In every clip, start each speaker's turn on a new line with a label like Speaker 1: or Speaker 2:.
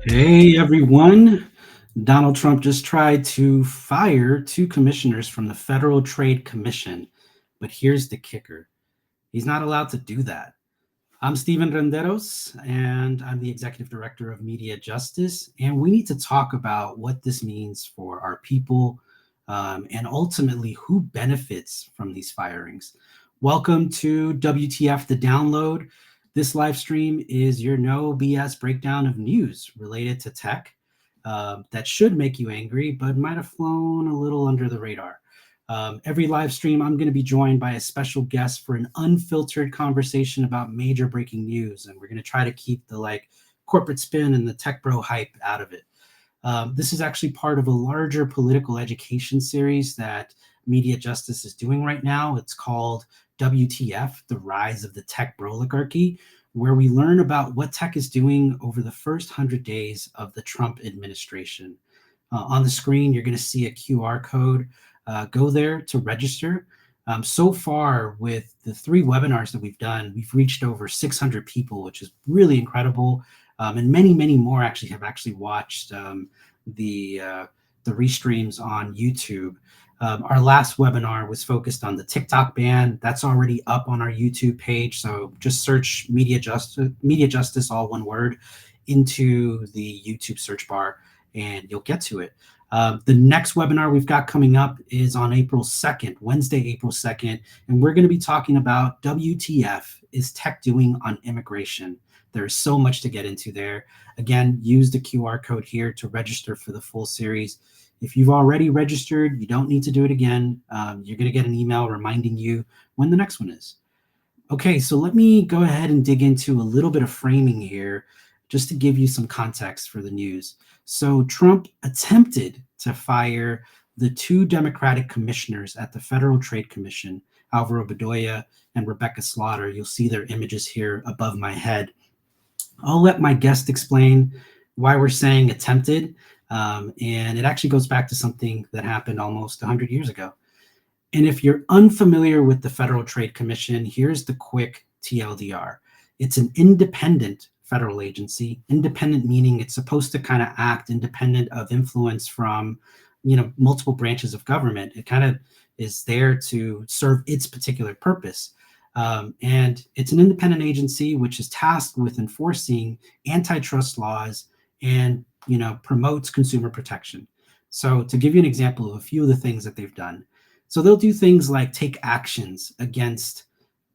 Speaker 1: Hey everyone. Donald Trump just tried to fire two commissioners from the Federal Trade Commission. But here's the kicker. He's not allowed to do that. I'm Stephen Renderos, and I'm the executive director of MediaJustice. And we need to talk about what this means for our people and ultimately who benefits from these firings. Welcome to WTF The Download. This live stream is your no BS breakdown of news related to tech that should make you angry, but might have flown a little under the radar. Every live stream, I'm going to be joined by a special guest for an unfiltered conversation about major breaking news, and we're going to try to keep the corporate spin and the tech bro hype out of it. This is actually part of a larger political education series that MediaJustice is doing right now. It's called WTF, The Rise of the Tech Broligarchy, where we learn about what tech is doing over the first 100 days of the Trump administration. On the screen, you're going to see a QR code. Go there to register. So far, with the 3 webinars that we've done, we've reached over 600 people, which is really incredible. And many, many more have watched the restreams on YouTube. Our last webinar was focused on the TikTok ban. That's already up on our YouTube page. So just search MediaJustice, all one word, into the YouTube search bar, and you'll get to it. The next webinar we've got coming up is on April 2nd, Wednesday, April 2nd, and we're going to be talking about WTF is tech doing on immigration. There's so much to get into there. Again, use the QR code here to register for the full series. If you've already registered, you don't need to do it again. You're going to get an email reminding you when the next one is. Okay, so let me go ahead and dig into a little bit of framing here just to give you some context for the news. So Trump attempted to fire the 2 Democratic commissioners at the Federal Trade Commission, Alvaro Bedoya and Rebecca Slaughter. You'll see their images here above my head. I'll let my guest explain why we're saying attempted. And it actually goes back to something that happened almost 100 years ago. And if you're unfamiliar with the Federal Trade Commission, here's the quick TLDR. It's an independent federal agency, independent meaning it's supposed to kind of act independent of influence from, multiple branches of government. It kind of is there to serve its particular purpose. And it's an independent agency which is tasked with enforcing antitrust laws and promotes consumer protection. So to give you an example of a few of the things that they've done. So they'll do things like take actions against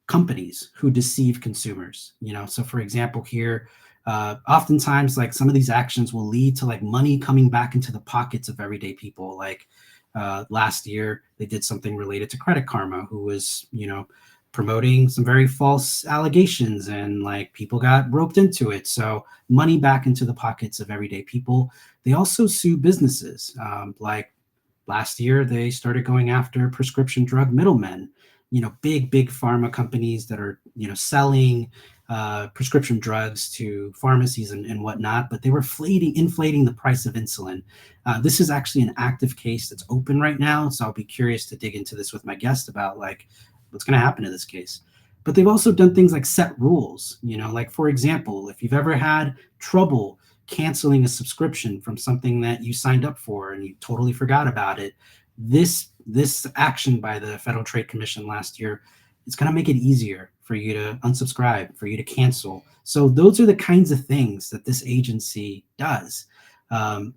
Speaker 1: companies who deceive consumers. So for example, here, oftentimes some of these actions will lead to money coming back into the pockets of everyday people. Last year, they did something related to Credit Karma, who was, promoting some very false allegations, and people got roped into it. So money back into the pockets of everyday people. They also sue businesses. Last year, they started going after prescription drug middlemen, big pharma companies that are, selling prescription drugs to pharmacies and whatnot, but they were inflating the price of insulin. This is actually an active case that's open right now. So I'll be curious to dig into this with my guest about what's going to happen in this case. But they've also done things like set rules, for example, if you've ever had trouble canceling a subscription from something that you signed up for and you totally forgot about it, this action by the Federal Trade Commission last year is going to make it easier for you to unsubscribe, for you to cancel. So those are the kinds of things that this agency does. And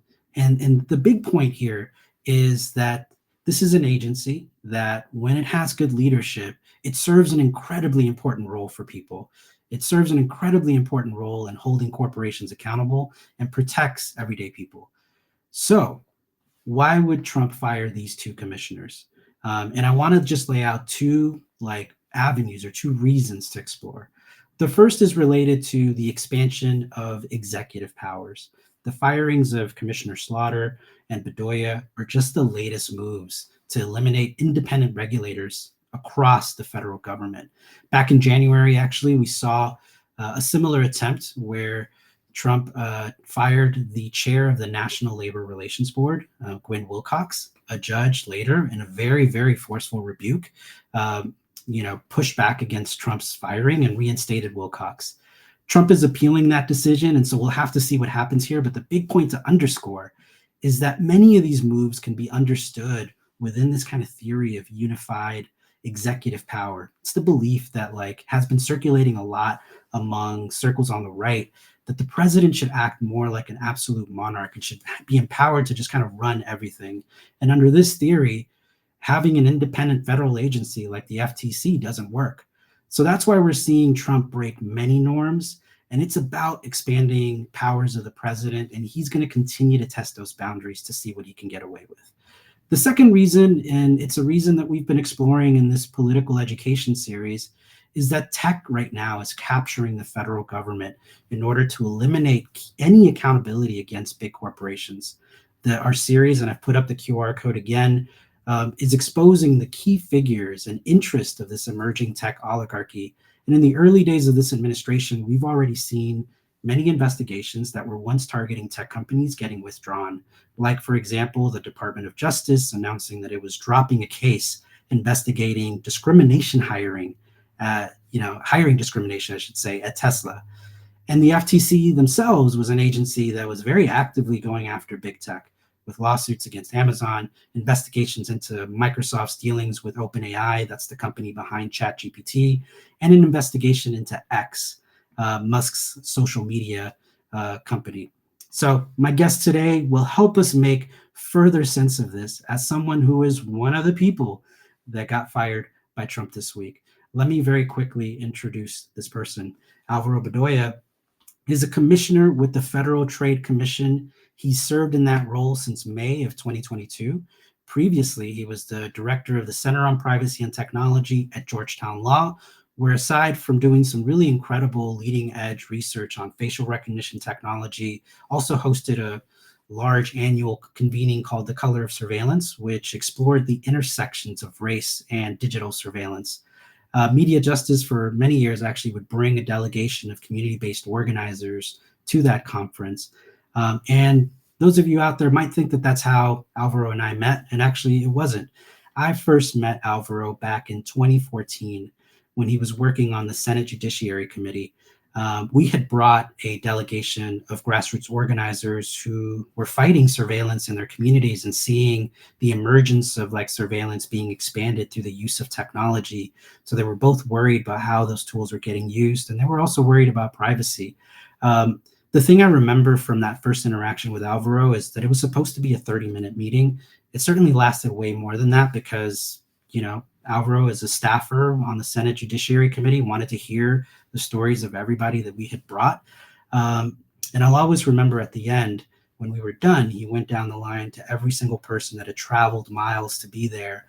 Speaker 1: the big point here is that this is an agency that, when it has good leadership, it serves an incredibly important role for people. It serves an incredibly important role in holding corporations accountable and protects everyday people. So why would Trump fire these 2 commissioners? And I want to just lay out 2 avenues or 2 reasons to explore. The first is related to the expansion of executive powers. The firings of Commissioner Slaughter and Bedoya are just the latest moves to eliminate independent regulators across the federal government. Back in January, actually, we saw a similar attempt where Trump fired the chair of the National Labor Relations Board, Gwen Wilcox. A judge later, in a very, very forceful rebuke, pushed back against Trump's firing and reinstated Wilcox. Trump is appealing that decision, and so we'll have to see what happens here. But the big point to underscore is that many of these moves can be understood within this kind of theory of unified executive power. It's the belief that like has been circulating a lot among circles on the right that the president should act more like an absolute monarch and should be empowered to just kind of run everything. And under this theory, having an independent federal agency like the FTC doesn't work. So that's why we're seeing Trump break many norms. And it's about expanding powers of the president. And he's going to continue to test those boundaries to see what he can get away with. The second reason, and it's a reason that we've been exploring in this political education series, is that tech right now is capturing the federal government in order to eliminate any accountability against big corporations. Our series, and I've put up the QR code again, is exposing the key figures and interest of this emerging tech oligarchy. And in the early days of this administration, we've already seen many investigations that were once targeting tech companies getting withdrawn. Like, for example, the Department of Justice announcing that it was dropping a case investigating discrimination hiring discrimination, I should say, at Tesla. And the FTC themselves was an agency that was very actively going after big tech with lawsuits against Amazon, investigations into Microsoft's dealings with OpenAI, that's the company behind ChatGPT, and an investigation into X, Musk's social media company. So my guest today will help us make further sense of this as someone who is one of the people that got fired by Trump this week. Let me very quickly introduce this person. Alvaro Bedoya is a commissioner with the Federal Trade Commission. He served in that role since May of 2022. Previously, he was the director of the Center on Privacy and Technology at Georgetown Law, where aside from doing some really incredible leading edge research on facial recognition technology, also hosted a large annual convening called The Color of Surveillance, which explored the intersections of race and digital surveillance. MediaJustice for many years actually would bring a delegation of community-based organizers to that conference. And those of you out there might think that that's how Alvaro and I met, and actually it wasn't. I first met Alvaro back in 2014 when he was working on the Senate Judiciary Committee. We had brought a delegation of grassroots organizers who were fighting surveillance in their communities and seeing the emergence of like surveillance being expanded through the use of technology. So they were both worried about how those tools were getting used, and they were also worried about privacy. The thing I remember from that first interaction with Alvaro is that it was supposed to be a 30-minute meeting. It certainly lasted way more than that because, Alvaro, as a staffer on the Senate Judiciary Committee, wanted to hear the stories of everybody that we had brought. And I'll always remember at the end, when we were done, he went down the line to every single person that had traveled miles to be there,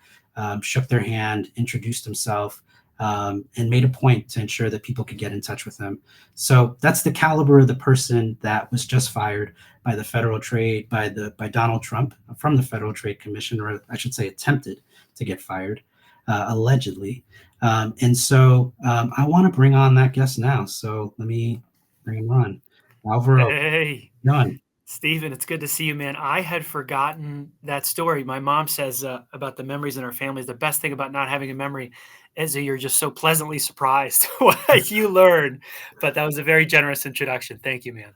Speaker 1: shook their hand, introduced himself, and made a point to ensure that people could get in touch with him. So that's the caliber of the person that was just fired by the federal trade, by Donald Trump from the Federal Trade Commission, or I should say attempted to get fired. Allegedly. And so I want to bring on that guest now. So let me bring him on. Alvaro.
Speaker 2: Hey,
Speaker 1: Done.
Speaker 2: Stephen, it's good to see you, man. I had forgotten that story. My mom says about the memories in our family. The best thing about not having a memory is that you're just so pleasantly surprised what you learn. But that was a very generous introduction. Thank you, man.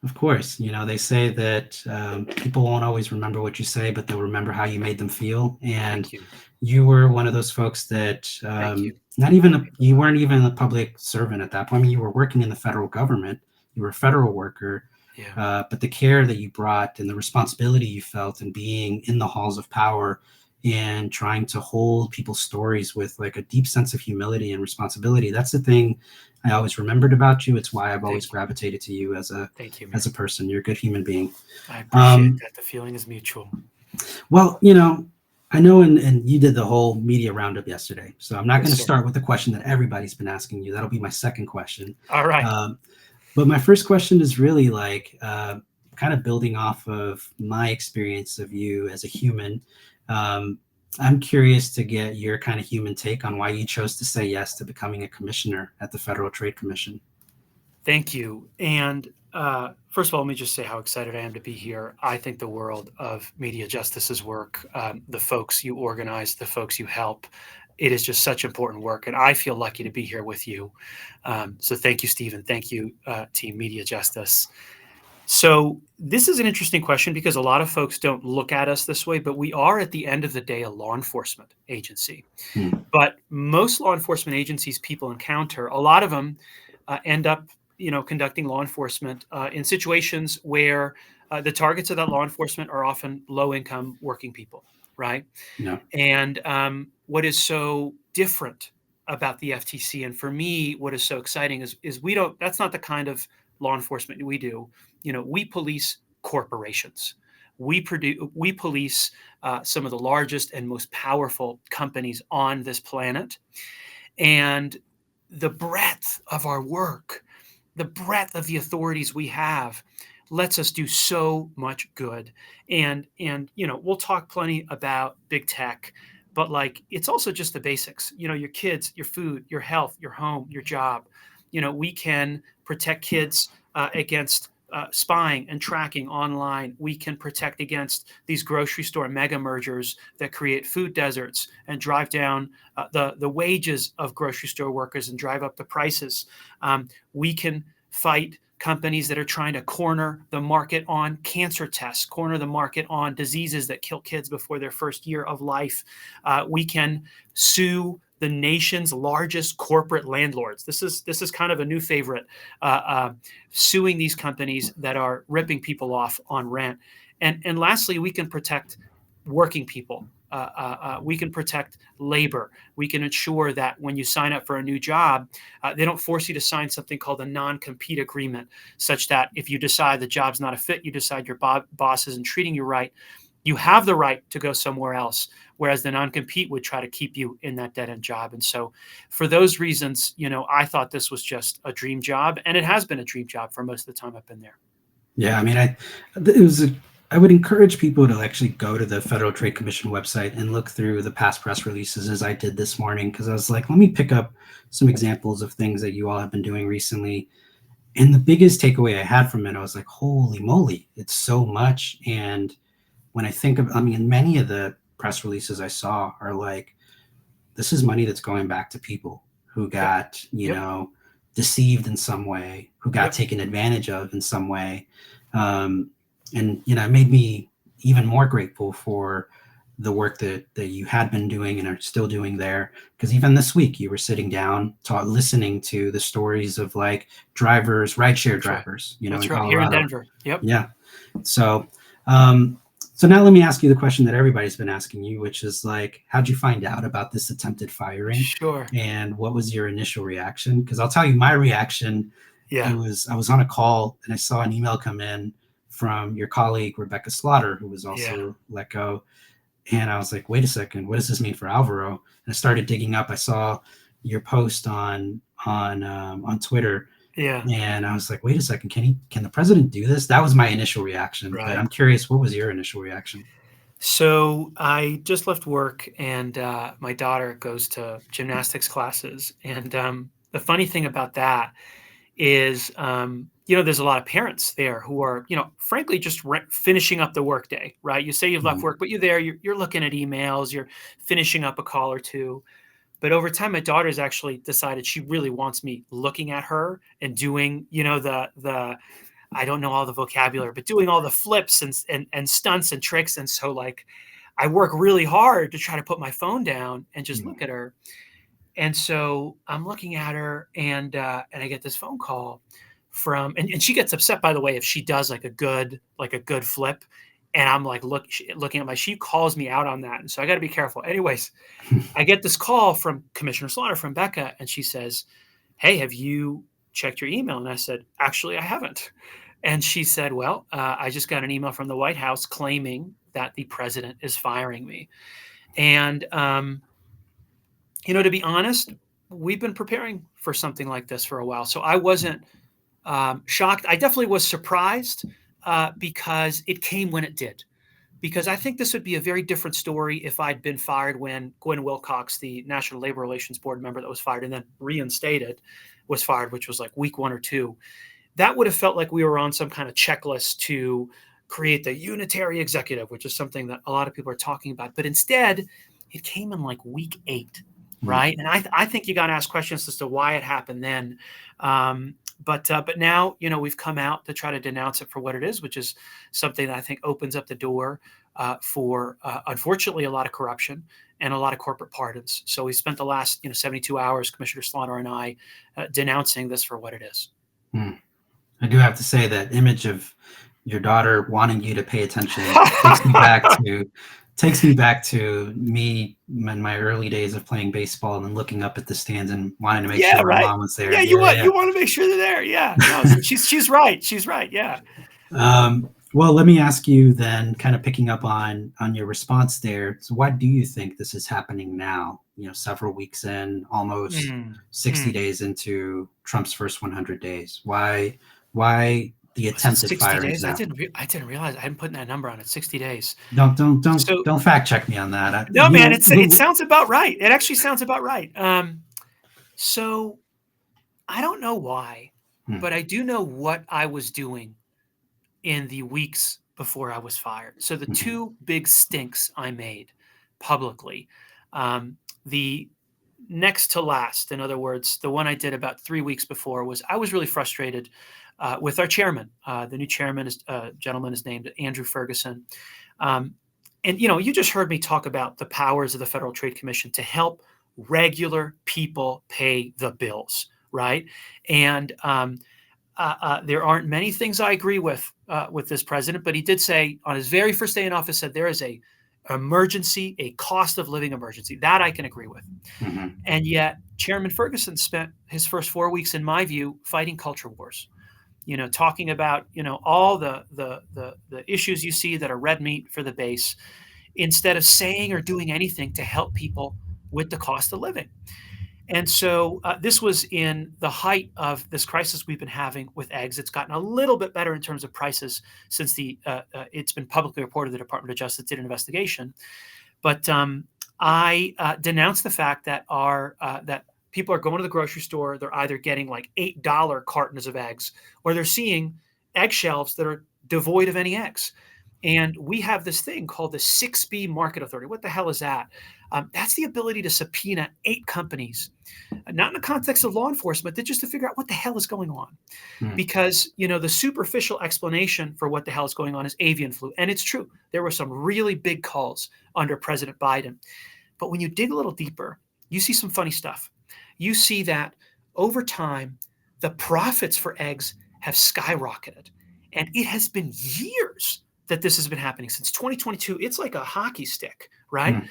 Speaker 1: Of course, they say that people won't always remember what you say, but they'll remember how you made them feel. And you were one of those folks that you weren't even a public servant at that point. I mean, you were working in the federal government. You were a federal worker.
Speaker 2: Yeah.
Speaker 1: But the care that you brought and the responsibility you felt in being in the halls of power and trying to hold people's stories with like a deep sense of humility and responsibility, that's the thing I always remembered about you. It's why I've always gravitated to you as a person. You're a good human being.
Speaker 2: I appreciate that. The feeling is mutual.
Speaker 1: Well, I know, and you did the whole media roundup yesterday, so I'm not going to start with the question that everybody's been asking you. That'll be my second question.
Speaker 2: All right.
Speaker 1: But my first question is really like kind of building off of my experience of you as a human. I'm curious to get your kind of human take on why you chose to say yes to becoming a commissioner at the Federal Trade Commission.
Speaker 2: Thank you. And first of all, let me just say how excited I am to be here. I think the world of MediaJustice's work, the folks you organize, the folks you help, it is just such important work. And I feel lucky to be here with you. So thank you, Stephen. Thank you, Team Media Justice. So this is an interesting question because a lot of folks don't look at us this way, but we are at the end of the day a law enforcement agency. But most law enforcement agencies people encounter, a lot of them end up, conducting law enforcement in situations where the targets of that law enforcement are often low-income working people, right?
Speaker 1: Yeah.
Speaker 2: And what is so different about the FTC, and for me, what is so exciting is that's not the kind of law enforcement we do. We police corporations. We police some of the largest and most powerful companies on this planet. And the breadth of our work, the breadth of the authorities we have lets us do so much good. And we'll talk plenty about big tech, but it's also just the basics, your kids, your food, your health, your home, your job. We can protect kids against spying and tracking online. We can protect against these grocery store mega mergers that create food deserts and drive down the wages of grocery store workers and drive up the prices. We can fight companies that are trying to corner the market on cancer tests, corner the market on diseases that kill kids before their first year of life. We can sue the nation's largest corporate landlords. This is kind of a new favorite, suing these companies that are ripping people off on rent. And lastly, we can protect working people. We can protect labor. We can ensure that when you sign up for a new job, they don't force you to sign something called a non-compete agreement, such that if you decide the job's not a fit, you decide your boss isn't treating you right, you have the right to go somewhere else, whereas the non-compete would try to keep you in that dead-end job. And so for those reasons, I thought this was just a dream job, and it has been a dream job for most of the time I've been there.
Speaker 1: Yeah, I mean, I would encourage people to actually go to the Federal Trade Commission website and look through the past press releases as I did this morning, because I was like, let me pick up some examples of things that you all have been doing recently. And the biggest takeaway I had from it, I was like, holy moly, it's so much. And when I think of, many of the press releases I saw are like, this is money that's going back to people who got, deceived in some way, who got taken advantage of in some way. And, it made me even more grateful for the work that you had been doing and are still doing there. Because even this week, you were sitting down, listening to the stories of drivers, rideshare drivers, in Colorado.
Speaker 2: Here in Denver. Yep.
Speaker 1: Yeah. So, so now let me ask you the question that everybody's been asking you, which is how'd you find out about this attempted firing?
Speaker 2: Sure.
Speaker 1: And what was your initial reaction? Because I'll tell you my reaction.
Speaker 2: Yeah.
Speaker 1: I was on a call and I saw an email come in from your colleague, Rebecca Slaughter, who was also let go. And I was like, wait a second, what does this mean for Alvaro? And I started digging up. I saw your post on Twitter.
Speaker 2: Yeah.
Speaker 1: And I was like, wait a second, can the president do this? That was my initial reaction. Right. But I'm curious, what was your initial reaction?
Speaker 2: So I just left work, and my daughter goes to gymnastics classes. And the funny thing about that is, there's a lot of parents there who are, frankly, just finishing up the workday, right? You say you've left work, but you're there, you're looking at emails, you're finishing up a call or two. But over time, my daughter's actually decided she really wants me looking at her and doing, the I don't know all the vocabulary, but doing all the flips and stunts and tricks. And so I work really hard to try to put my phone down and just look at her. And so I'm looking at her, and I get this phone call from, and she gets upset, by the way, if she does a good flip. And I'm looking at she calls me out on that. And so I got to be careful. Anyways, I get this call from Commissioner Slaughter, from Becca, and she says, hey, have you checked your email? And I said, actually, I haven't. And she said, well, I just got an email from the White House claiming that the president is firing me. And, to be honest, we've been preparing for something like this for a while. So I wasn't shocked. I definitely was surprised because it came when it did. Because I think this would be a very different story if I'd been fired when Gwen Wilcox, the National Labor Relations Board member that was fired and then reinstated, was fired, which was week 1 or 2. That would have felt like we were on some kind of checklist to create the unitary executive, which is something that a lot of people are talking about. But instead, it came in week 8. right? And I think you got to ask questions as to why it happened then. But now, we've come out to try to denounce it for what it is, which is something that I think opens up the door for, unfortunately, a lot of corruption and a lot of corporate pardons. So we spent the last 72 hours, Commissioner Slaughter and I, denouncing this for what it is.
Speaker 1: I do have to say that image of your daughter wanting you to pay attention takes me back to me in my early days of playing baseball and then looking up at the stands and wanting to make sure my mom was there.
Speaker 2: Yeah, you want to make sure they're there. Yeah, no, so she's right. She's right. Yeah.
Speaker 1: Well, let me ask you then, kind of picking up on your response there. So, why do you think this is happening now? Several weeks in, almost 60 days into Trump's first 100 days. Why the attempted firings now?
Speaker 2: I didn't realize I hadn't put that number on it. 60 days.
Speaker 1: Don't fact check me on that.
Speaker 2: No, man, it sounds about right. It actually sounds about right. So I don't know why, but I do know what I was doing in the weeks before I was fired. So the two big stinks I made publicly, the next to last, in other words, the one I did about 3 weeks before, was I was really frustrated with our chairman. The new chairman gentleman is named Andrew Ferguson. And, you just heard me talk about the powers of the Federal Trade Commission to help regular people pay the bills, right? And there aren't many things I agree with this president, but he did say on his very first day in office, said there is a cost of living emergency. That I can agree with. And yet Chairman Ferguson spent his first 4 weeks, in my view, fighting culture wars, talking about, all the issues you see that are red meat for the base, instead of saying or doing anything to help people with the cost of living. And so this was in the height of this crisis we've been having with eggs. It's gotten a little bit better in terms of prices since it's been publicly reported the Department of Justice did an investigation. But I denounced the fact that that people are going to the grocery store. They're either getting like $8 cartons of eggs, or they're seeing eggshelves that are devoid of any eggs. And we have this thing called the 6B Market Authority. What the hell is that? That's the ability to subpoena 8 companies, not in the context of law enforcement, but just to figure out what the hell is going on. Because, the superficial explanation for what the hell is going on is avian flu. And it's true. There were some really big calls under President Biden. But when you dig a little deeper, you see some funny stuff. You see that over time, the profits for eggs have skyrocketed. And it has been years that this has been happening, since 2022. It's like a hockey stick, right?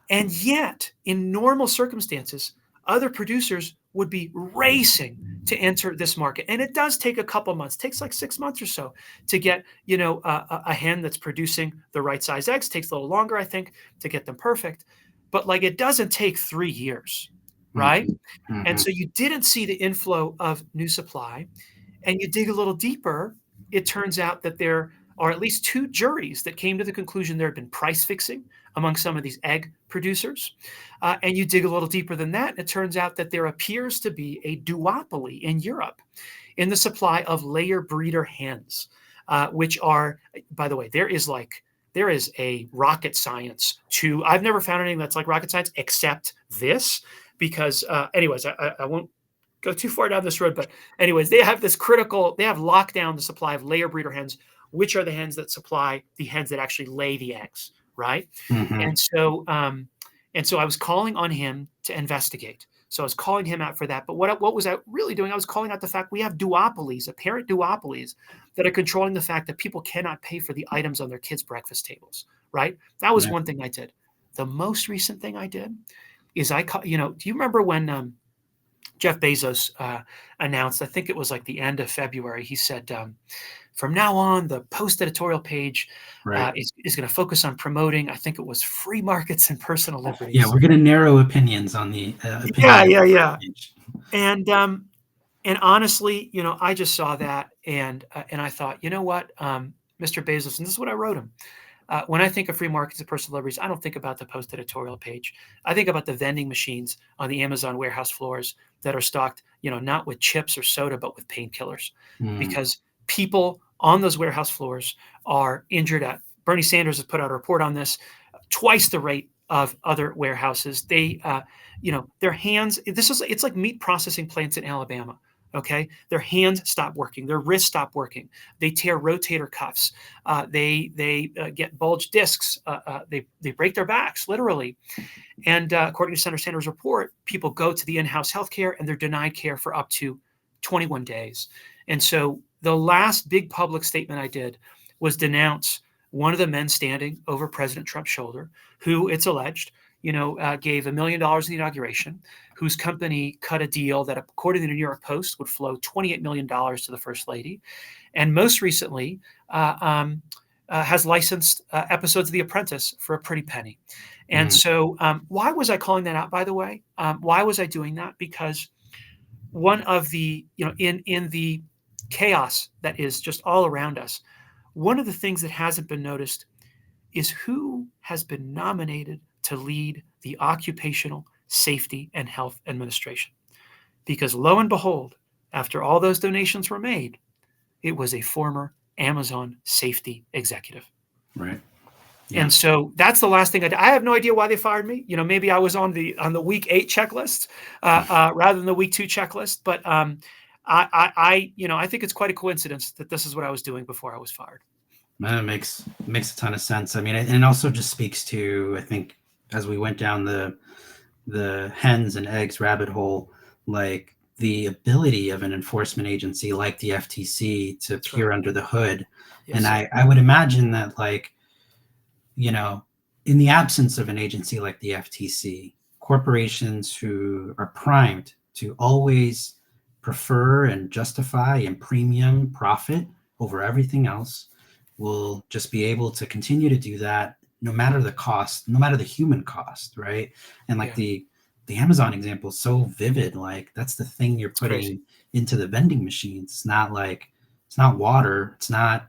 Speaker 2: And yet, in normal circumstances, other producers would be racing to enter this market. And it does take a couple months. It takes like 6 months or so to get, a hen that's producing the right size eggs. It takes a little longer, I think, to get them perfect. But it doesn't take 3 years, right? And so you didn't see the inflow of new supply. And you dig a little deeper, it turns out that there are at least 2 juries that came to the conclusion there had been price fixing among some of these egg producers. And you dig a little deeper than that, and it turns out that there appears to be a duopoly in Europe in the supply of layer breeder hens, which are, by the way, there is a rocket science to, I've never found anything that's like rocket science except this, because anyways, I won't go too far down this road, but anyways, they have locked down the supply of layer breeder hens, which are the hens that supply the hens that actually lay the eggs, right? And so I was calling on him to investigate. So I was calling him out for that. But what was I really doing? I was calling out the fact we have duopolies, apparent duopolies, that are controlling the fact that people cannot pay for the items on their kids' breakfast tables, right? That was one thing I did. The most recent thing I did is do you remember when Jeff Bezos announced, I think it was like the end of February, he said, from now on, the Post editorial page is going to focus on promoting, I think it was free markets and personal liberties.
Speaker 1: Yeah, we're going to narrow opinions on the
Speaker 2: Yeah. And honestly, I just saw that and I thought, you know what, Mr. Bezos, and this is what I wrote him. When I think of free markets and personal liberties, I don't think about the Post editorial page. I think about the vending machines on the Amazon warehouse floors that are stocked, not with chips or soda, but with painkillers, because people on those warehouse floors are injured at, Bernie Sanders has put out a report on this, twice the rate of other warehouses. They, their hands, it's like meat processing plants in Alabama. Okay. Their hands stop working. Their wrists stop working. They tear rotator cuffs. They get bulged discs. They break their backs, literally. And according to Senator Sanders' report, people go to the in-house healthcare and they're denied care for up to 21 days. And so the last big public statement I did was denounce one of the men standing over President Trump's shoulder, who it's alleged, gave $1 million in the inauguration, whose company cut a deal that, according to the New York Post, would flow $28 million to the First Lady, and most recently has licensed episodes of The Apprentice for a pretty penny. And so why was I calling that out, by the way? Why was I doing that? Because one of the, in the chaos that is just all around us, one of the things that hasn't been noticed is who has been nominated to lead the Occupational Safety and Health Administration. Because lo and behold, after all those donations were made, it was a former Amazon safety executive.
Speaker 1: Right. Yeah.
Speaker 2: And so that's the last thing I did. I have no idea why they fired me. Maybe I was on the week 8 checklist rather than the week 2 checklist. But I think it's quite a coincidence that this is what I was doing before I was fired.
Speaker 1: It makes a ton of sense. I mean, and it also just speaks to, I think, as we went down the hens and eggs rabbit hole, like the ability of an enforcement agency like the FTC to peer under the hood. Yes, and I would imagine that, like, in the absence of an agency like the FTC, corporations who are primed to always prefer and justify and premium profit over everything else will just be able to continue to do that no matter the cost, no matter the human cost, right? And like the Amazon example is so vivid. Like, that's the thing you're putting into the vending machines. It's not water. It's not,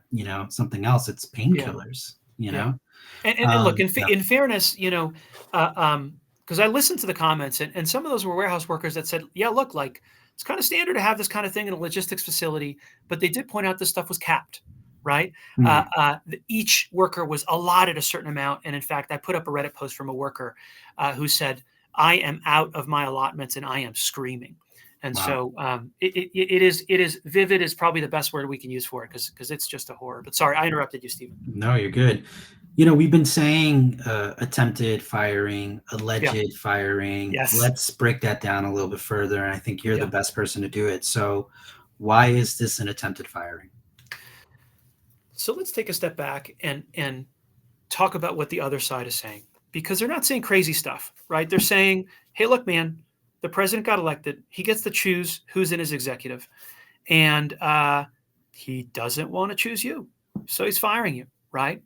Speaker 1: something else. It's painkillers, know?
Speaker 2: And look, in fairness, because I listened to the comments and some of those were warehouse workers that said, yeah, look, like, it's kind of standard to have this kind of thing in a logistics facility, but they did point out this stuff was capped, right? Each worker was allotted a certain amount. And in fact, I put up a Reddit post from a worker who said, I am out of my allotments and I am screaming. And so it is vivid is probably the best word we can use for it because it's just a horror. But sorry, I interrupted you, Stephen.
Speaker 1: No, you're good. We've been saying attempted firing, alleged firing.
Speaker 2: Yes.
Speaker 1: Let's break that down a little bit further. And I think you're the best person to do it. So why is this an attempted firing?
Speaker 2: So let's take a step back and talk about what the other side is saying, because they're not saying crazy stuff, right? They're saying, hey, look, man, the president got elected. He gets to choose who's in his executive. And he doesn't want to choose you. So he's firing you, right?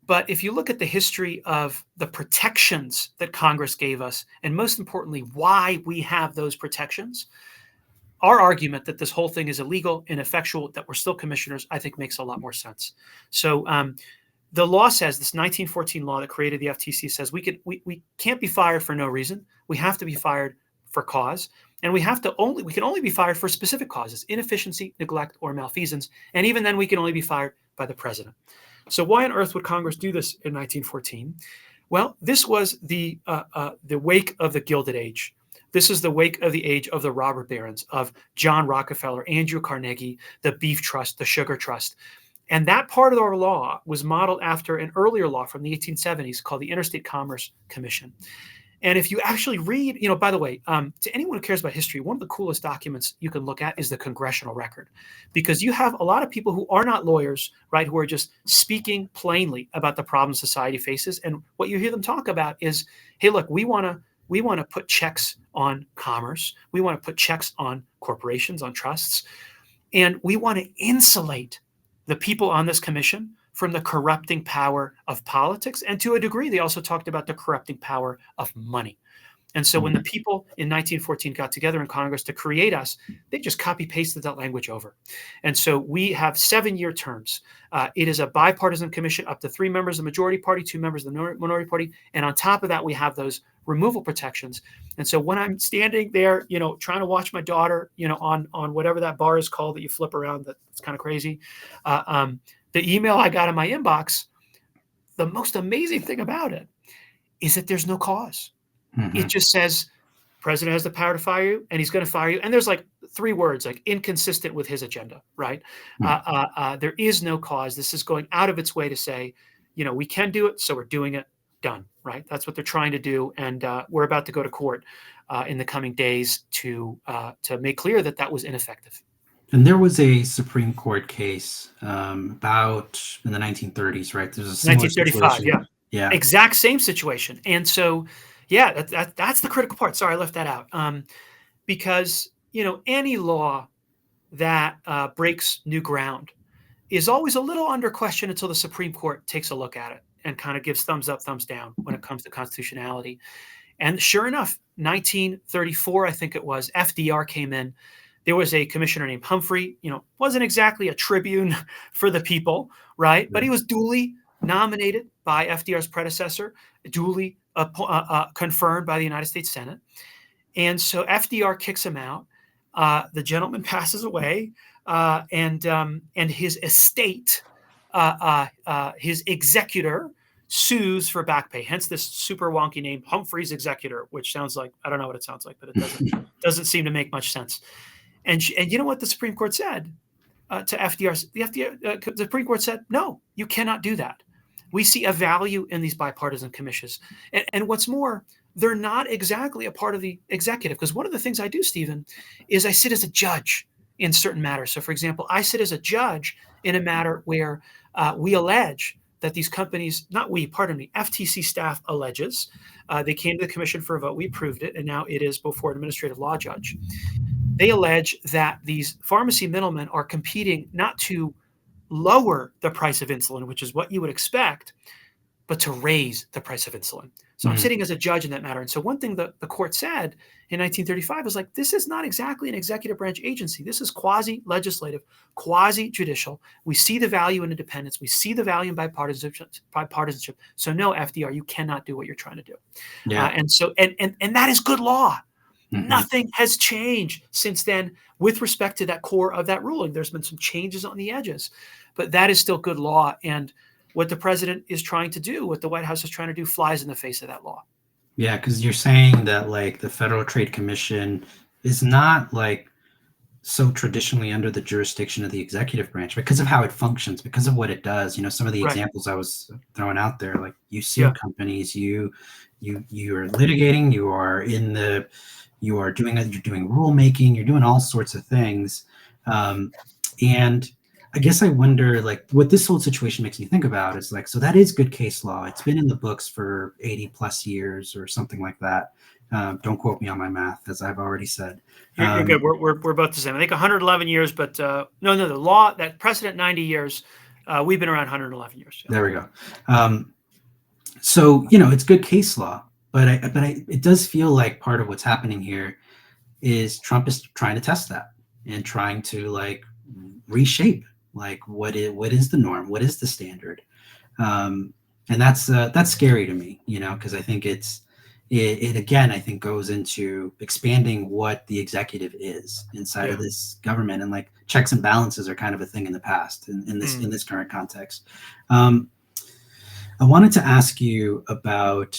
Speaker 2: But if you look at the history of the protections that Congress gave us, and most importantly, why we have those protections, our argument that this whole thing is illegal, ineffectual, that we're still commissioners, I think makes a lot more sense. So the law says, this 1914 law that created the FTC says we can't be fired for no reason. We have to be fired for cause. And we can only be fired for specific causes: inefficiency, neglect, or malfeasance. And even then, we can only be fired by the president. So why on earth would Congress do this in 1914? Well, this was the wake of the Gilded Age. This is the wake of the age of the robber barons, of John Rockefeller, Andrew Carnegie, the Beef Trust, the Sugar Trust. And that part of our law was modeled after an earlier law from the 1870s called the Interstate Commerce Commission. And if you actually read, by the way, to anyone who cares about history, one of the coolest documents you can look at is the congressional record, because you have a lot of people who are not lawyers, right, who are just speaking plainly about the problems society faces. And what you hear them talk about is, hey, look, we want to put checks on commerce. We want to put checks on corporations, on trusts. And we want to insulate the people on this commission from the corrupting power of politics. And to a degree, they also talked about the corrupting power of money. And so when the people in 1914 got together in Congress to create us, they just copy pasted that language over. And so we have 7-year terms. It is a bipartisan commission, up to 3 members of the majority party, 2 members of the minority party. And on top of that, we have those removal protections. And so when I'm standing there, trying to watch my daughter, on whatever that bar is called that you flip around, that's kind of crazy. The email I got in my inbox, the most amazing thing about it is that there's no cause. It
Speaker 1: Mhm.
Speaker 2: just says president has the power to fire you, and he's going to fire you. And there's like 3 words, like inconsistent with his agenda, right?
Speaker 1: Mm.
Speaker 2: There is no cause. This is going out of its way to say, we can do it, so we're doing it. Done, right? That's what they're trying to do, and we're about to go to court in the coming days to make clear that that was ineffective.
Speaker 1: And there was a Supreme Court case about in the 1930s, right? There's a similar
Speaker 2: 1935, yeah.
Speaker 1: situation. Yeah.
Speaker 2: Exact same situation. And so, yeah, that's the critical part. Sorry, I left that out. Because, any law that breaks new ground is always a little under question until the Supreme Court takes a look at it and kind of gives thumbs up, thumbs down when it comes to constitutionality. And sure enough, 1934, I think it was, FDR came in. There was a commissioner named Humphrey, wasn't exactly a tribune for the people, right? But he was duly nominated by FDR's predecessor, duly confirmed by the United States Senate. And so FDR kicks him out. The gentleman passes away, and his estate, his executor, sues for back pay. Hence this super wonky name, Humphrey's executor, which sounds like, I don't know what it sounds like, but it doesn't seem to make much sense. And you know what the Supreme Court said to FDR? The Supreme Court said, no, you cannot do that. We see a value in these bipartisan commissions. And what's more, they're not exactly a part of the executive. Because one of the things I do, Stephen, is I sit as a judge in certain matters. So, for example, I sit as a judge in a matter where we allege that these companies, not we, pardon me, FTC staff alleges, they came to the commission for a vote, we approved it, and now it is before an administrative law judge. They allege that these pharmacy middlemen are competing not to lower the price of insulin, which is what you would expect, but to raise the price of insulin. So I'm sitting as a judge in that matter. And so one thing that the court said in 1935 was like, this is not exactly an executive branch agency. This is quasi-legislative, quasi-judicial. We see the value in independence. We see the value in bipartisanship. So no, FDR, you cannot do what you're trying to do.
Speaker 1: Yeah.
Speaker 2: And so that is good law.
Speaker 1: Mhm.
Speaker 2: Nothing has changed since then with respect to that core of that ruling. There's been some changes on the edges, but that is still good law. And what the president is trying to do, what the White House is trying to do, flies in the face of that law.
Speaker 1: Yeah, because you're saying that like the Federal Trade Commission is not like so traditionally under the jurisdiction of the executive branch because of how it functions, because of what it does. Some of the
Speaker 2: Right.
Speaker 1: examples I was throwing out there, like you sue
Speaker 2: Yeah.
Speaker 1: companies, you are litigating, you're doing rulemaking, you're doing all sorts of things. And I guess I wonder, like, what this whole situation makes me think about is like, so that is good case law. It's been in the books for 80 plus years or something like that. Don't quote me on my math, as I've already said.
Speaker 2: You're good. We're both the same. I think 111 years, but no, the law, that precedent 90 years. We've been around 111 years. Yeah.
Speaker 1: There we go. So it's good case law, but it does feel like part of what's happening here is Trump is trying to test that and trying to like reshape like what is the norm, what is the standard, and that's scary to me, because I think it again, I think goes into expanding what the executive is inside of this government, and like checks and balances are kind of a thing in the past in this current context. I wanted to ask you about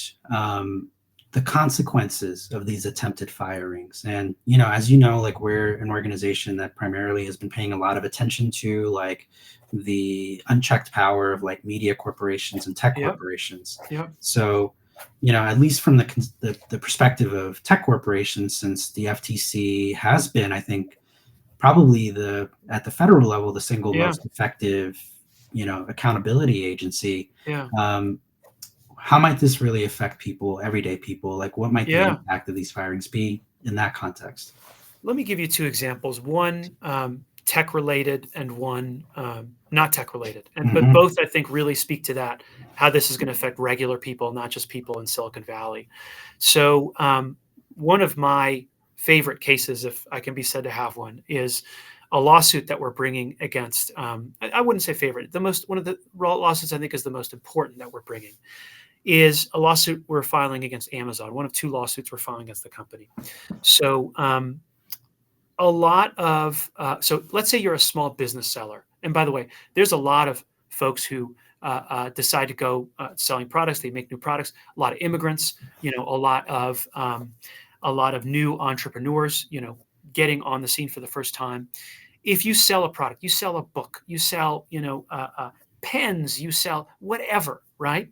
Speaker 1: the consequences of these attempted firings. And, as you know, like we're an organization that primarily has been paying a lot of attention to like the unchecked power of like media corporations and tech corporations.
Speaker 2: Yep.
Speaker 1: So, at least from the perspective of tech corporations, since the FTC has been, I think, probably at the federal level, the single most effective, accountability agency.
Speaker 2: Yeah.
Speaker 1: How might this really affect people, everyday people? Like, what might the impact of these firings be in that context?
Speaker 2: Let me give you 2 examples. One tech-related and one not tech-related. But both, I think, really speak to that, how this is going to affect regular people, not just people in Silicon Valley. So one of my favorite cases, if I can be said to have one, is a lawsuit that we're bringing against, I wouldn't say favorite, one of the lawsuits I think is the most important that we're bringing, is a lawsuit we're filing against Amazon, one of 2 lawsuits we're filing against the company. So so let's say you're a small business seller. And by the way, there's a lot of folks who decide to go selling products. They make new products. A lot of immigrants, a lot of new entrepreneurs, getting on the scene for the first time. If you sell a product, you sell a book, you sell, pens, you sell whatever, right?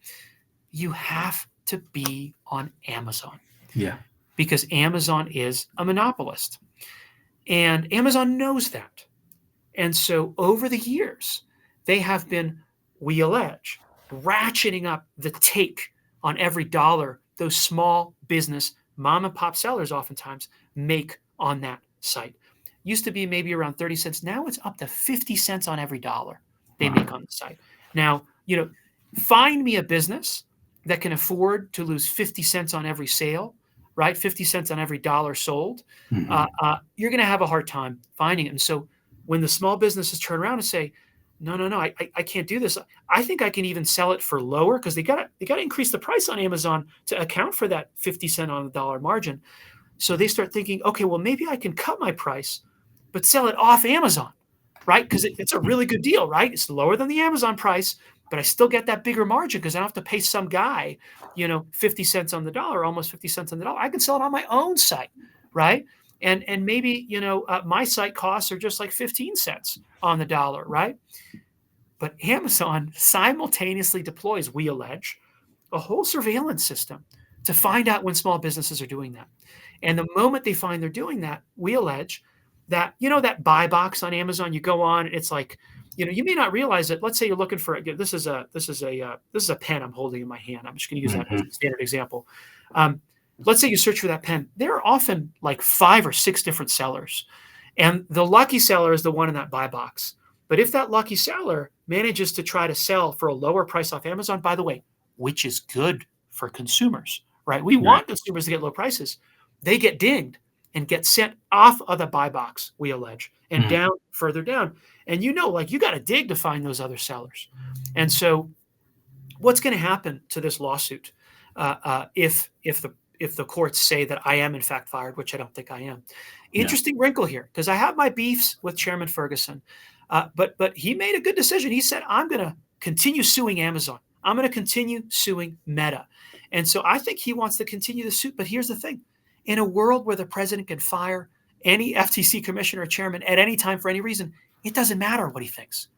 Speaker 2: You have to be on Amazon.
Speaker 1: Yeah.
Speaker 2: Because Amazon is a monopolist. And Amazon knows that. And so over the years, they have been, we allege, ratcheting up the take on every dollar those small business mom and pop sellers oftentimes make on that site. Used to be maybe around 30 cents. Now it's up to 50 cents on every dollar they make on the site. Now, find me a business that can afford to lose 50 cents on every sale, right? 50 cents on every dollar sold.
Speaker 1: Mm-hmm.
Speaker 2: You're going to have a hard time finding it. And so when the small businesses turn around and say, no, I can't do this. I think I can even sell it for lower, because they got to increase the price on Amazon to account for that 50 cent on the dollar margin. So they start thinking, okay, well, maybe I can cut my price, but sell it off Amazon, right? Because it's a really good deal, right? It's lower than the Amazon price, but I still get that bigger margin because I don't have to pay some guy, 50 cents on the dollar, almost 50 cents on the dollar. I can sell it on my own site, right? And maybe, my site costs are just like 15 cents on the dollar, right? But Amazon simultaneously deploys, we allege, a whole surveillance system to find out when small businesses are doing that. And the moment they find they're doing that, we allege that, that buy box on Amazon, you go on, it's like, you may not realize it. Let's say you're looking for this is a pen I'm holding in my hand. I'm just going to use that as a standard example. Let's say you search for that pen. There are often like 5 or 6 different sellers, and the lucky seller is the one in that buy box. But if that lucky seller manages to try to sell for a lower price off Amazon, by the way, which is good for consumers, right? We want consumers to get low prices. They get dinged and get sent off of the buy box, we allege, and down, further down. And you got to dig to find those other sellers. And so what's going to happen to this lawsuit if the courts say that I am in fact fired, which I don't think I am? Interesting wrinkle here, because I have my beefs with Chairman Ferguson, but he made a good decision. He said, I'm going to continue suing Amazon. I'm going to continue suing Meta. And so I think he wants to continue the suit. But here's the thing. In a world where the president can fire any FTC commissioner or chairman at any time for any reason, it doesn't matter what he thinks.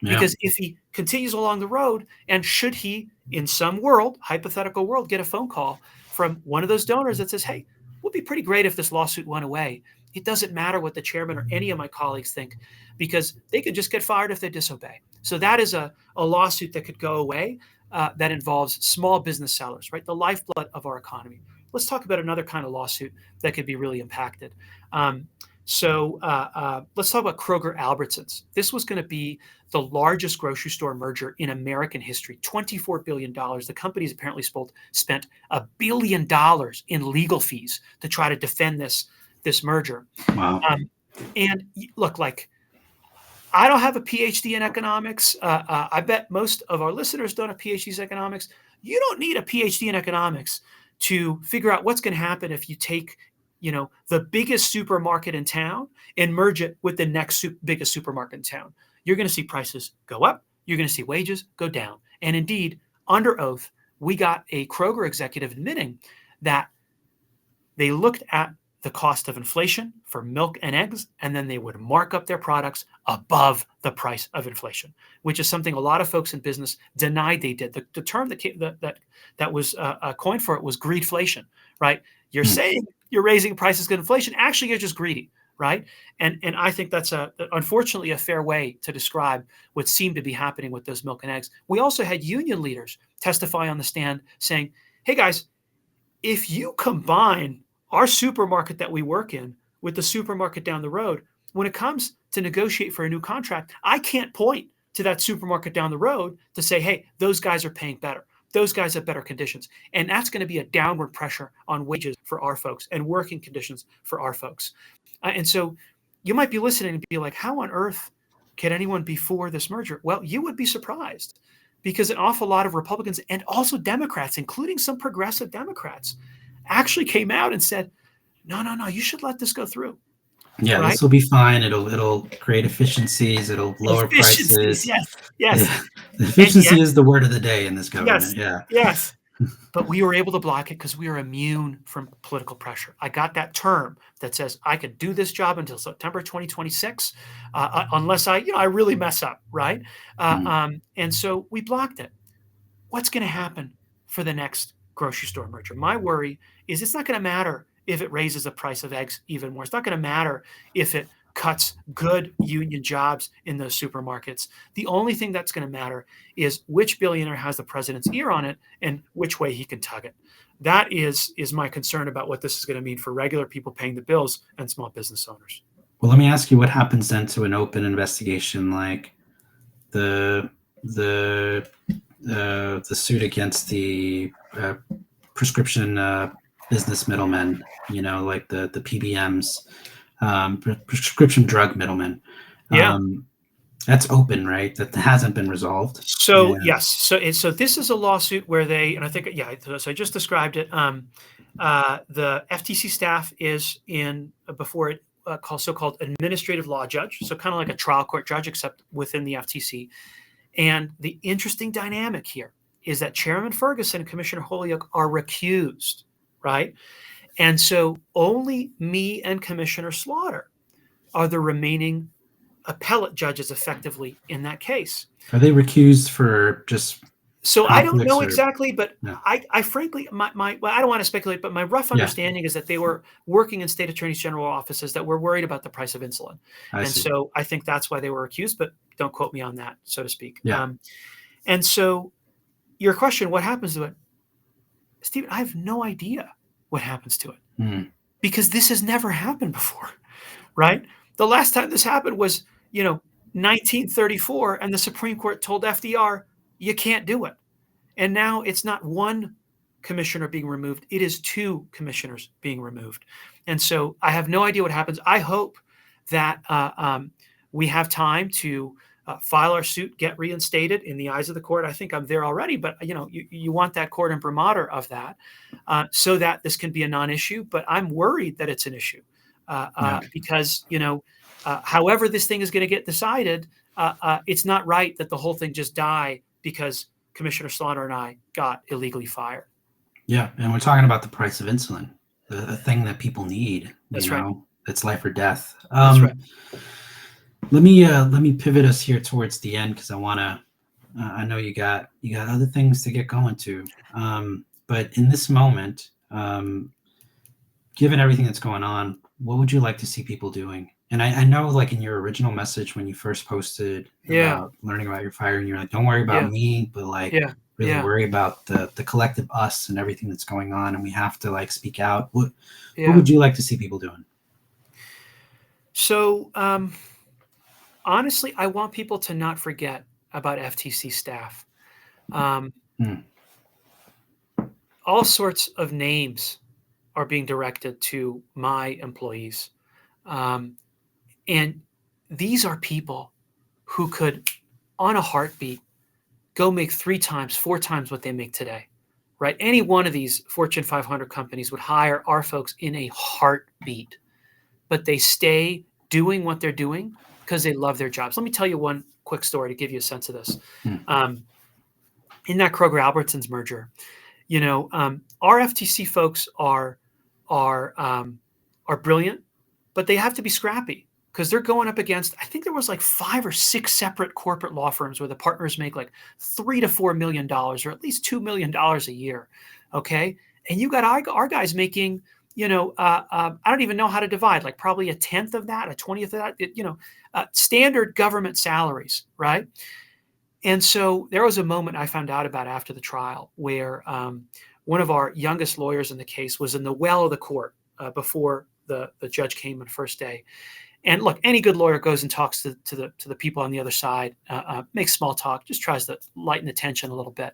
Speaker 2: Because if he continues along the road, and should he, in some hypothetical world, get a phone call from one of those donors that says, hey, it would be pretty great if this lawsuit went away, it doesn't matter what the chairman or any of my colleagues think, because they could just get fired if they disobey. So that is a lawsuit that could go away that involves small business sellers, right? The lifeblood of our economy. Let's talk about another kind of lawsuit that could be really impacted. Let's talk about Kroger-Albertsons. This was going to be the largest grocery store merger in American history, $24 billion. The company's apparently spent $1 billion in legal fees to try to defend this merger.
Speaker 1: Wow.
Speaker 2: And look, I don't have a PhD in economics. I bet most of our listeners don't have PhDs in economics. You don't need a PhD in economics to figure out what's going to happen if you take, the biggest supermarket in town and merge it with the next biggest supermarket in town. You're going to see prices go up. You're going to see wages go down. And indeed, under oath, we got a Kroger executive admitting that they looked at the cost of inflation for milk and eggs, and then they would mark up their products above the price of inflation, which is something a lot of folks in business denied they did. The term that was coined for it was greedflation, right? You're saying you're raising prices because of inflation. Actually, you're just greedy, right? And I think that's unfortunately a fair way to describe what seemed to be happening with those milk and eggs. We also had union leaders testify on the stand saying, hey guys, if you combine our supermarket that we work in with the supermarket down the road, when it comes to negotiate for a new contract, I can't point to that supermarket down the road to say, hey, those guys are paying better. Those guys have better conditions. And that's going to be a downward pressure on wages for our folks and working conditions for our folks. And so you might be listening and be like, how on earth can anyone be for this merger? Well, you would be surprised, because an awful lot of Republicans and also Democrats, including some progressive Democrats, actually came out and said, no, you should let this go through.
Speaker 1: Yeah,
Speaker 2: right?
Speaker 1: this will be fine. It'll create efficiencies. It'll lower
Speaker 2: Efficiencies,
Speaker 1: prices.
Speaker 2: yes, yes.
Speaker 1: Yeah. The
Speaker 2: And yet,
Speaker 1: efficiency is the word of the day in this
Speaker 2: yes,
Speaker 1: government. Yeah.
Speaker 2: yes. But we were able to block it because we are immune from political pressure. I got that term that says I could do this job until September 2026, unless I really mess up, right?
Speaker 1: Mm.
Speaker 2: And so we blocked it. What's going to happen for the next grocery store merger? My worry is it's not going to matter if it raises the price of eggs even more. It's not going to matter if it cuts good union jobs in those supermarkets. The only thing that's going to matter is which billionaire has the president's ear on it and which way he can tug it. That is my concern about what this is going to mean for regular people paying the bills and small business owners.
Speaker 1: Well, let me ask you, what happens then to an open investigation like the the the suit against the prescription business middlemen? Like the PBMs, prescription drug middlemen.
Speaker 2: Yeah.
Speaker 1: That's open, right? That hasn't been resolved.
Speaker 2: So
Speaker 1: Yeah,
Speaker 2: yes, so this is a lawsuit where and I think so I just described it. The FTC staff is in before it so-called administrative law judge, so kind of like a trial court judge except within the FTC. And the interesting dynamic here is that Chairman Ferguson and Commissioner Holyoke are recused, right? And so only me and Commissioner Slaughter are the remaining appellate judges effectively in that case.
Speaker 1: are they recused for just
Speaker 2: So I don't
Speaker 1: conflicts
Speaker 2: know
Speaker 1: or
Speaker 2: exactly, but
Speaker 1: no?
Speaker 2: I frankly, well, I don't want to speculate, but my rough
Speaker 1: Yeah,
Speaker 2: understanding is that they were working in state attorneys general offices that were worried about the price of insulin.
Speaker 1: I
Speaker 2: And
Speaker 1: see.
Speaker 2: so I think that's why they were accused, but don't quote me on that, so to speak.
Speaker 1: Yeah,
Speaker 2: And so your question, what happens to it? Stephen, I have no idea what happens to it
Speaker 1: mm,
Speaker 2: because this has never happened before, right? The last time this happened was, 1934, and the Supreme Court told FDR, you can't do it. And now it's not one commissioner being removed, it is two commissioners being removed. And so I have no idea what happens. I hope that we have time to file our suit, get reinstated in the eyes of the court. I think I'm there already, but you want that court imprimatur of that so that this can be a non-issue. But I'm worried that it's an issue
Speaker 1: yeah.
Speaker 2: because however this thing is going to get decided, it's not right that the whole thing just die because Commissioner Slaughter and I got illegally fired.
Speaker 1: Yeah, and we're talking about the price of insulin, the thing that people need.
Speaker 2: That's right.
Speaker 1: It's life or death.
Speaker 2: That's right.
Speaker 1: Let me pivot us here towards the end because I want to. I know you got other things to get going to, but in this moment, given everything that's going on, what would you like to see people doing? And I know, like in your original message when you first posted about learning about your firing, you're like, don't worry about me, but like really worry about the collective us and everything that's going on, and we have to like speak out. What would you like to see people doing?
Speaker 2: So honestly, I want people to not forget about FTC staff. All sorts of names are being directed to my employees. And these are people who could, on a heartbeat, go make 3 times, 4 times what they make today, right? Any one of these Fortune 500 companies would hire our folks in a heartbeat, but they stay doing what they're doing because they love their jobs. Let me tell you one quick story to give you a sense of this. In that Kroger-Albertsons merger, our FTC folks are brilliant, but they have to be scrappy because they're going up against, I think there was like 5 or 6 separate corporate law firms where the partners make like $3 to $4 million or at least $2 million a year. Okay. And you got our guys making, I don't even know how to divide, like probably a 10th of that, a 20th of that, standard government salaries. Right. And so there was a moment I found out about after the trial where one of our youngest lawyers in the case was in the well of the court before the judge came on the first day. And look, any good lawyer goes and talks to the people on the other side, makes small talk, just tries to lighten the tension a little bit.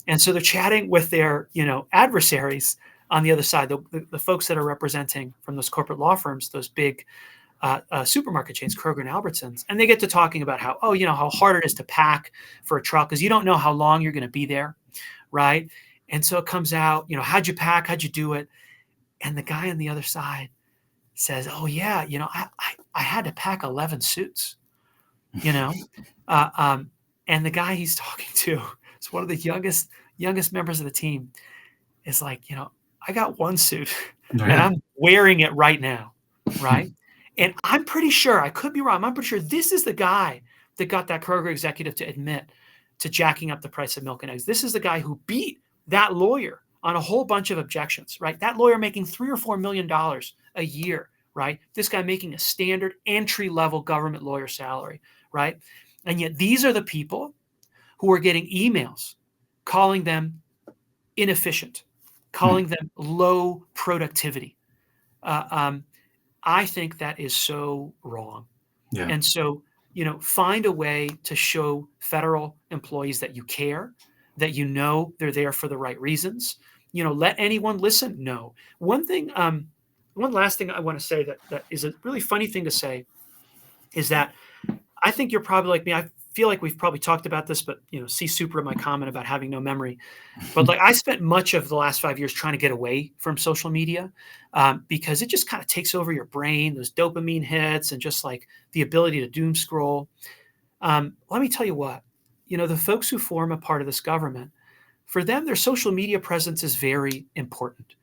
Speaker 2: And so they're chatting with their adversaries on the other side, the folks that are representing from those corporate law firms, those big supermarket chains, Kroger and Albertsons, and they get to talking about how hard it is to pack for a truck because you don't know how long you're going to be there, right? And so it comes out, how'd you pack? How'd you do it? And the guy on the other side says, "Oh yeah, I had to pack 11 suits, you know." Uh, um, and the guy he's talking to is one of the youngest members of the team. Is like, I got one suit and
Speaker 1: Yeah.
Speaker 2: I'm wearing it right now, right? And I'm pretty sure, I could be wrong, I'm pretty sure this is the guy that got that Kroger executive to admit to jacking up the price of milk and eggs. This is the guy who beat that lawyer on a whole bunch of objections, right? That lawyer making $3 or $4 million a year, right? This guy making a standard entry-level government lawyer salary, right? And yet these are the people who are getting emails calling them inefficient, calling them low productivity. I think that is so wrong.
Speaker 1: Yeah.
Speaker 2: And so, find a way to show federal employees that you care, that they're there for the right reasons. Let anyone listen. No. One last thing I want to say that is a really funny thing to say is that I think you're probably like me. I feel like we've probably talked about this, but see super in my comment about having no memory. But like I spent much of the last 5 years trying to get away from social media because it just kind of takes over your brain, those dopamine hits, and just like the ability to doom scroll. Let me tell you what, the folks who form a part of this government, for them, their social media presence is very important.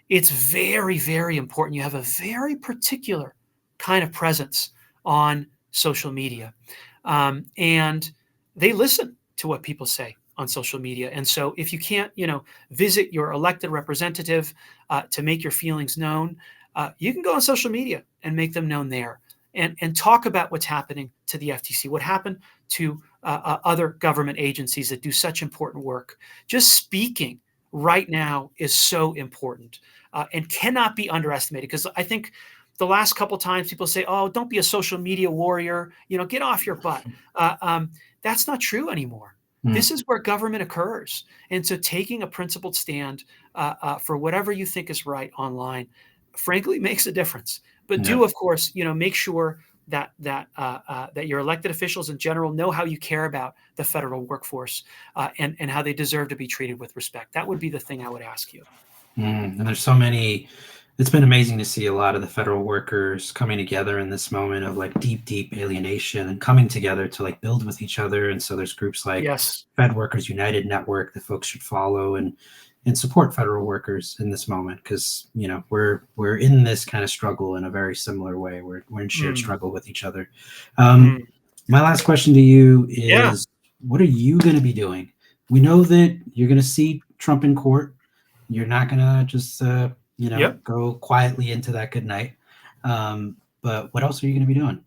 Speaker 2: It's very, very important. You have a very particular kind of presence on social media. And they listen to what people say on social media. And so if you can't, visit your elected representative to make your feelings known, you can go on social media and make them known there and talk about what's happening to the FTC, what happened to other government agencies that do such important work. Just speaking right now is so important and cannot be underestimated, because I think the last couple times people say, "Oh, don't be a social media warrior, get off your butt." That's not true anymore. This is where government occurs. And so taking a principled stand for whatever you think is right online, frankly, makes a difference. But do, of course, make sure that your elected officials in general know how you care about the federal workforce and how they deserve to be treated with respect. That would be the thing I would ask you.
Speaker 1: And there's so many. It's been amazing to see a lot of the federal workers coming together in this moment of like deep alienation and coming together to like build with each other. And so there's groups like Fed Workers United Network that folks should follow and support federal workers in this moment, because we're in this kind of struggle in a very similar way. We're in shared struggle with each other. My last question to you is, what are you going to be doing? We know that you're going to see Trump in court. You're not going to just go quietly into that good night. But what else are you going to be doing?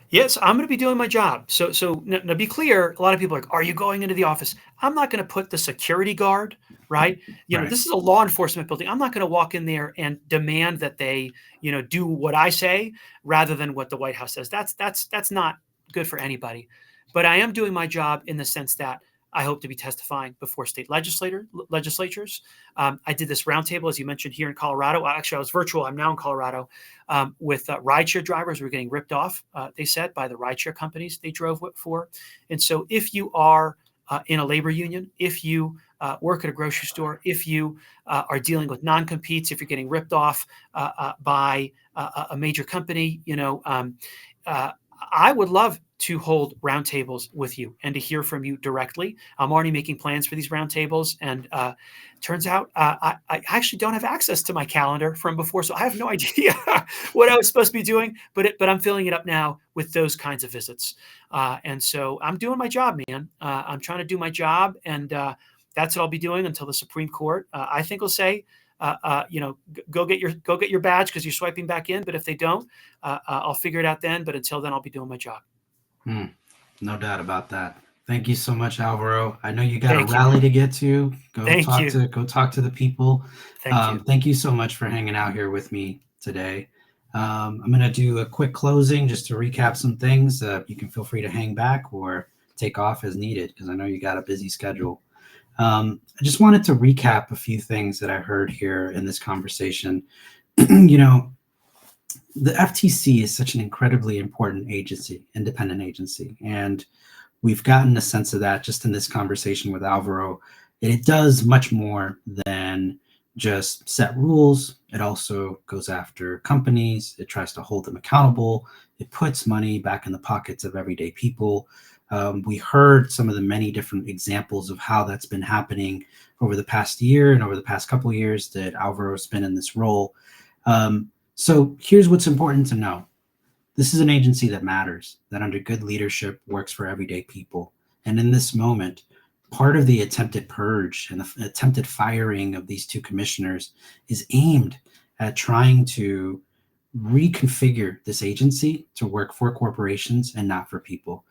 Speaker 2: Yes, I'm going to be doing my job. So now be clear. A lot of people are like, "Are you going into the office?" I'm not going to put the security guard, right? This is a law enforcement building. I'm not going to walk in there and demand that they, do what I say rather than what the White House says. That's not good for anybody. But I am doing my job in the sense that I hope to be testifying before state legislatures. I did this roundtable, as you mentioned, here in Colorado. Actually, I was virtual. I'm now in Colorado with rideshare drivers who are getting ripped off, they said, by the rideshare companies they drove for. And so if you are in a labor union, if you work at a grocery store, if you are dealing with non-competes, if you're getting ripped off by a major company, I would love to hold roundtables with you and to hear from you directly. I'm already making plans for these roundtables, and turns out I actually don't have access to my calendar from before, so I have no idea what I was supposed to be doing. But I'm filling it up now with those kinds of visits, and so I'm doing my job, man. I'm trying to do my job, and that's what I'll be doing until the Supreme Court, I think, will say, go get your badge because you're swiping back in. But if they don't, I'll figure it out then. But until then, I'll be doing my job.
Speaker 1: No doubt about that. Thank you so much, Alvaro. I know you got a rally to get to. Go talk to the people. Thank you so much for hanging out here with me today. I'm going to do a quick closing just to recap some things. You can feel free to hang back or take off as needed, because I know you got a busy schedule. I just wanted to recap a few things that I heard here in this conversation. The FTC is such an incredibly important agency, independent agency, and we've gotten a sense of that just in this conversation with Alvaro. And it does much more than just set rules. It also goes after companies. It tries to hold them accountable. It puts money back in the pockets of everyday people. We heard some of the many different examples of how that's been happening over the past year and over the past couple of years that Alvaro's been in this role. So here's what's important to know. This is an agency that matters, that under good leadership works for everyday people. And in this moment, part of the attempted purge and the attempted firing of these two commissioners is aimed at trying to reconfigure this agency to work for corporations and not for people.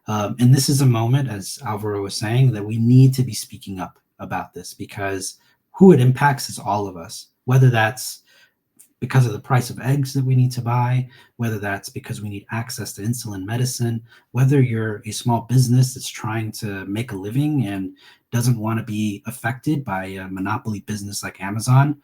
Speaker 1: And this is a moment, as Alvaro was saying, that we need to be speaking up about this, because who it impacts is all of us, whether that's because of the price of eggs that we need to buy, whether that's because we need access to insulin medicine, whether you're a small business that's trying to make a living and doesn't want to be affected by a monopoly business like Amazon.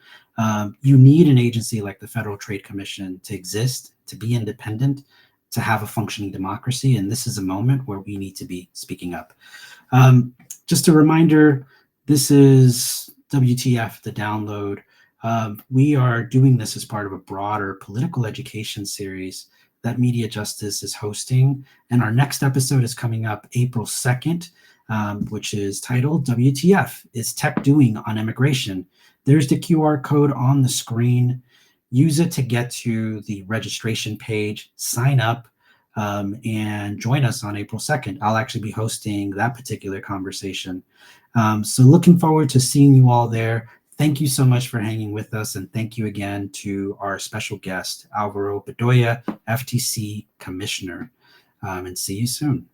Speaker 1: You need an agency like the Federal Trade Commission to exist, to be independent, to have a functioning democracy. And this is a moment where we need to be speaking up. Just a reminder, this is WTF, the download. We are doing this as part of a broader political education series that MediaJustice is hosting. And our next episode is coming up April 2nd, which is titled WTF is Tech Doing on Immigration? There's the QR code on the screen. Use it to get to the registration page, sign up, and join us on April 2nd. I'll actually be hosting that particular conversation. So looking forward to seeing you all there. Thank you so much for hanging with us, and thank you again to our special guest, Alvaro Bedoya, FTC Commissioner, and see you soon.